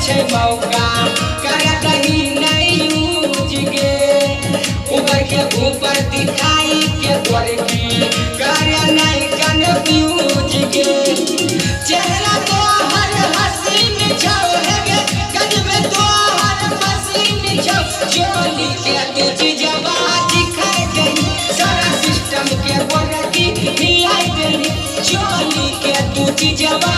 छे मौका कर कहीं नहीं यूज गे ऊपर के ऊपर दिखाई के गोरकी कर नहीं कन्फ्यूज गे चेहरा तो हर हसीन छौ है गे गजब तो हर मसीन छौ चोली के तू चीजवा दिखाई गई सारा सिस्टम के गोरकी हिलाई गई चोली के तू चीजवा